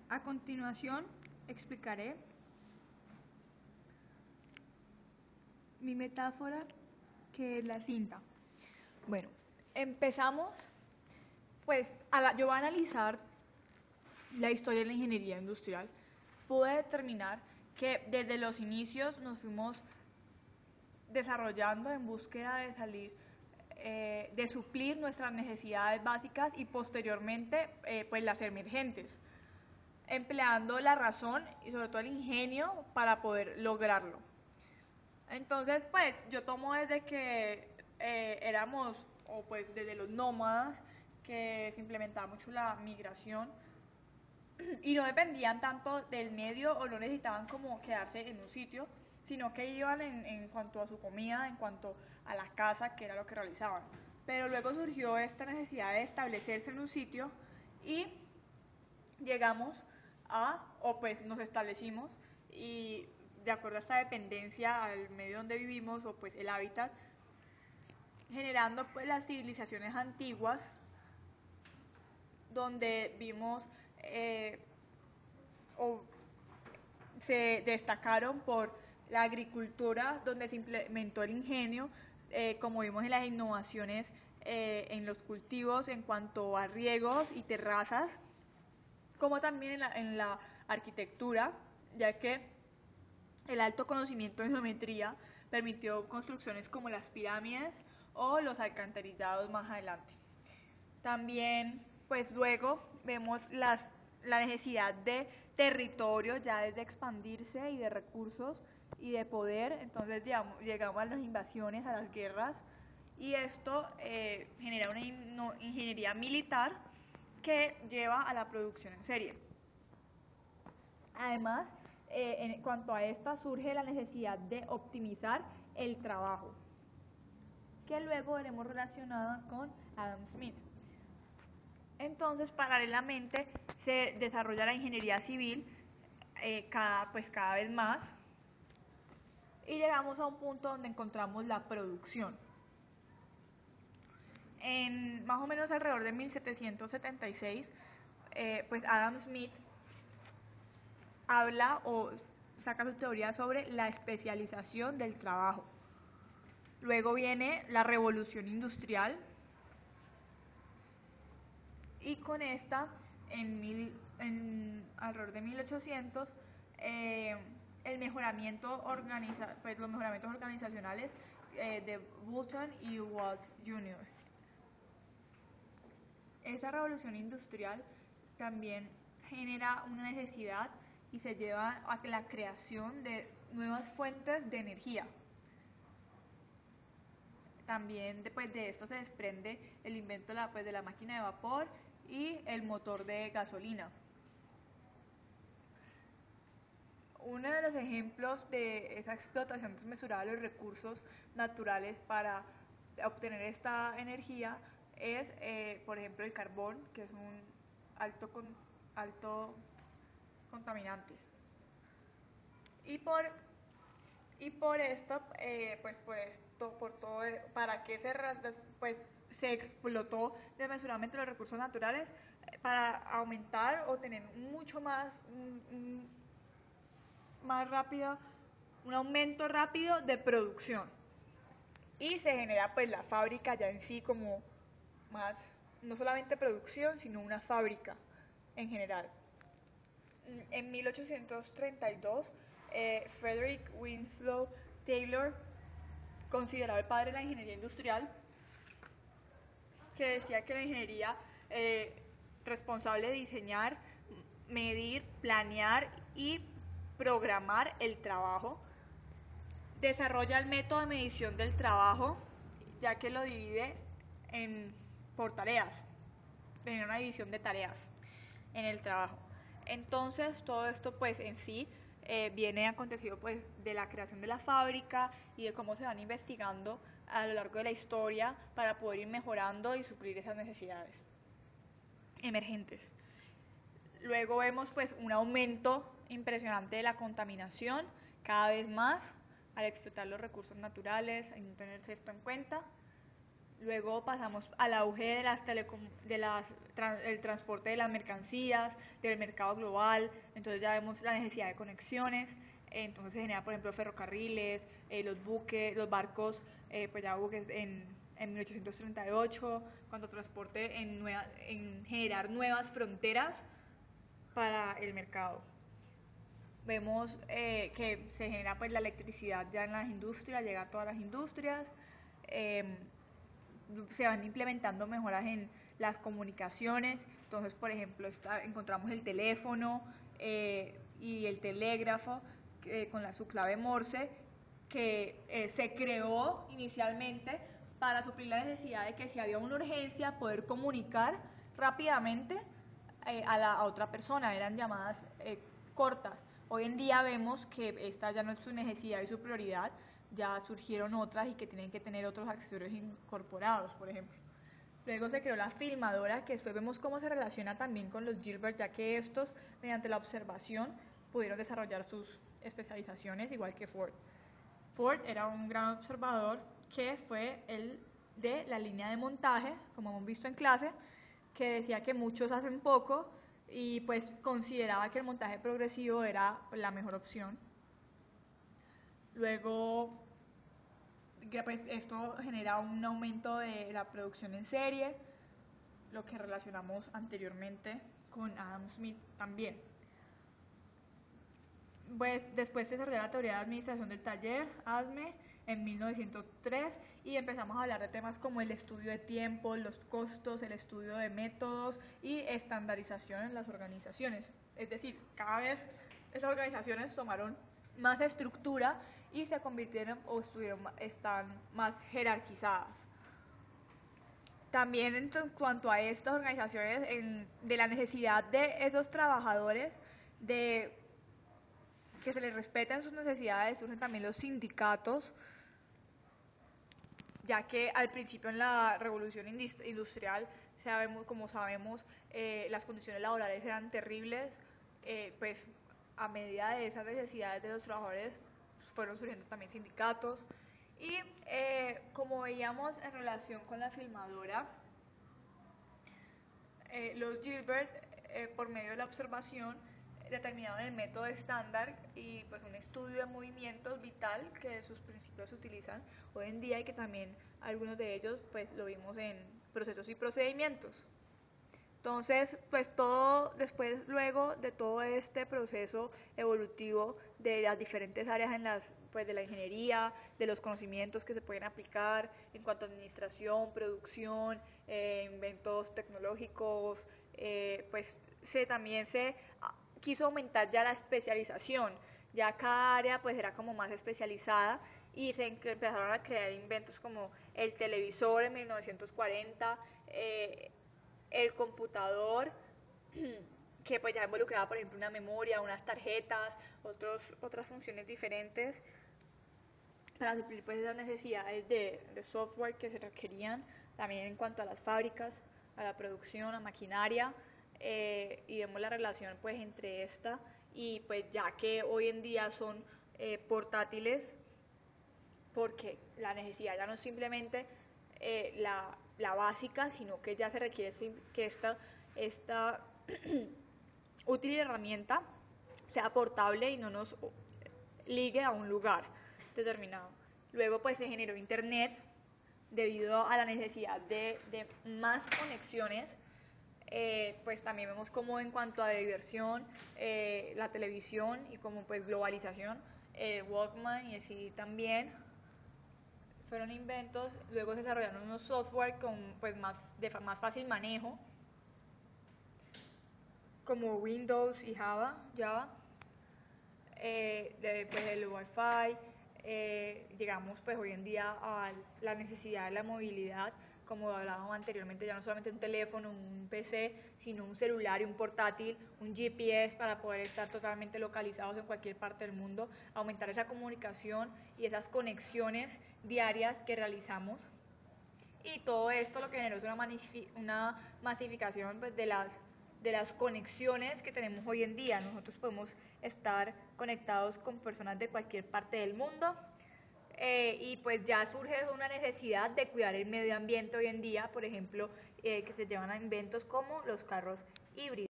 A continuación, explicaré mi metáfora, que es la cinta. Bueno, empezamos, pues yo voy a analizar la historia de la ingeniería industrial. Pude determinar que desde los inicios nos fuimos desarrollando en búsqueda de salir, de suplir nuestras necesidades básicas y posteriormente pues las emergentes, empleando la razón y sobre todo el ingenio para poder lograrlo. Entonces, pues yo tomo desde que éramos, o pues desde los nómadas, que se implementaba mucho la migración y no dependían tanto del medio o no necesitaban como quedarse en un sitio, sino que iban en cuanto a su comida, en cuanto a la casa, que era lo que realizaban. Pero luego surgió esta necesidad de establecerse en un sitio y llegamos o pues nos establecimos y de acuerdo a esta dependencia al medio donde vivimos o pues el hábitat, generando pues las civilizaciones antiguas donde vimos o se destacaron por la agricultura, donde se implementó el ingenio, como vimos en las innovaciones en los cultivos en cuanto a riegos y terrazas, como también en la arquitectura, ya que el alto conocimiento en geometría permitió construcciones como las pirámides o los alcantarillados más adelante. También, pues luego vemos la necesidad de territorio, ya desde expandirse y de recursos y de poder. Entonces llegamos a las invasiones, a las guerras, y esto genera una ingeniería militar que lleva a la producción en serie. Además, en cuanto a esta surge la necesidad de optimizar el trabajo, que luego veremos relacionada con Adam Smith. Entonces, paralelamente, se desarrolla la ingeniería civil cada vez más y llegamos a un punto donde encontramos la producción. En más o menos alrededor de 1776, pues Adam Smith habla o saca su teoría sobre la especialización del trabajo. Luego viene la revolución industrial y con esta, alrededor de 1800, los mejoramientos organizacionales de Boulton y Watt Jr. Esa revolución industrial también genera una necesidad y se lleva a la creación de nuevas fuentes de energía. También después de esto se desprende el invento de la máquina de vapor y el motor de gasolina. Uno de los ejemplos de esa explotación desmesurada de los recursos naturales para obtener esta energía es, por ejemplo, el carbón, que es un alto contaminante. Y por esto, para que se explotó desmesuradamente los recursos naturales para aumentar o tener mucho más rápido, un aumento rápido de producción. Y se genera pues la fábrica ya en sí como más, no solamente producción, sino una fábrica en general. En 1832, Frederick Winslow Taylor, considerado el padre de la ingeniería industrial, que decía que la ingeniería responsable de diseñar, medir, planear y programar el trabajo, desarrolla el método de medición del trabajo, ya que lo divide por tareas, tiene una división de tareas en el trabajo. Entonces todo esto pues en sí viene acontecido pues de la creación de la fábrica y de cómo se van investigando a lo largo de la historia para poder ir mejorando y suplir esas necesidades emergentes. Luego vemos pues un aumento impresionante de la contaminación cada vez más al explotar los recursos naturales, sin tenerse esto en cuenta. Luego pasamos al auge de el transporte de las mercancías, del mercado global, entonces ya vemos la necesidad de conexiones, entonces se genera por ejemplo ferrocarriles, los buques, los barcos, pues ya buques en 1838, cuando transporte en generar nuevas fronteras para el mercado. Vemos que se genera pues la electricidad ya en las industrias, llega a todas las industrias, se van implementando mejoras en las comunicaciones, entonces por ejemplo encontramos el teléfono y el telégrafo con su clave Morse, que se creó inicialmente para suplir la necesidad de que si había una urgencia poder comunicar rápidamente a otra persona, eran llamadas cortas. Hoy en día vemos que esta ya no es su necesidad y su prioridad, ya surgieron otras y que tienen que tener otros accesorios incorporados, por ejemplo. Luego se creó la filmadora, que después vemos cómo se relaciona también con los Gilbert, ya que estos, mediante la observación, pudieron desarrollar sus especializaciones, igual que Ford. Ford era un gran observador que fue el de la línea de montaje, como hemos visto en clase, que decía que muchos hacen poco y pues consideraba que el montaje progresivo era la mejor opción. Luego, pues esto genera un aumento de la producción en serie, lo que relacionamos anteriormente con Adam Smith también. Pues después se desarrolló la teoría de administración del taller, ADME, en 1903, y empezamos a hablar de temas como el estudio de tiempo, los costos, el estudio de métodos y estandarización en las organizaciones. Es decir, cada vez esas organizaciones tomaron más estructura y se convirtieron están más jerarquizadas. También en cuanto a estas organizaciones, de la necesidad de esos trabajadores de que se les respeten sus necesidades, surgen también los sindicatos, ya que al principio en la revolución industrial, como sabemos, las condiciones laborales eran terribles, pues a medida de esas necesidades de los trabajadores fueron surgiendo también sindicatos, y como veíamos en relación con la filmadora, los Gilbert, por medio de la observación, determinaron el método estándar y pues un estudio de movimientos vital que sus principios se utilizan hoy en día y que también algunos de ellos pues lo vimos en procesos y procedimientos. Entonces, pues luego de todo este proceso evolutivo de las diferentes áreas de la ingeniería, de los conocimientos que se pueden aplicar en cuanto a administración, producción, inventos tecnológicos, pues también se quiso aumentar ya la especialización, ya cada área pues era como más especializada y se empezaron a crear inventos como el televisor en 1940, el computador, que pues ya involucraba por ejemplo una memoria, unas tarjetas, otras funciones diferentes para suplir pues esas necesidades de software que se requerían, también en cuanto a las fábricas, a la producción, a maquinaria, y vemos la relación pues entre esta y pues ya que hoy en día son portátiles, porque la necesidad ya no es simplemente la básica, sino que ya se requiere que esta útil herramienta sea portable y no nos ligue a un lugar determinado. Luego pues se generó internet debido a la necesidad de más conexiones. Pues también vemos como en cuanto a diversión, la televisión y como pues globalización, Walkman y así también fueron inventos. Luego se desarrollaron unos software con pues más fácil manejo, como Windows y Java, pues el Wi-Fi, llegamos pues hoy en día a la necesidad de la movilidad, como hablábamos anteriormente, ya no solamente un teléfono, un PC, sino un celular y un portátil, un GPS para poder estar totalmente localizados en cualquier parte del mundo, aumentar esa comunicación y esas conexiones diarias que realizamos. Y todo esto lo que generó es una masificación pues, de las conexiones que tenemos hoy en día. Nosotros podemos estar conectados con personas de cualquier parte del mundo, y pues ya surge una necesidad de cuidar el medio ambiente hoy en día, por ejemplo, que se llevan a inventos como los carros híbridos.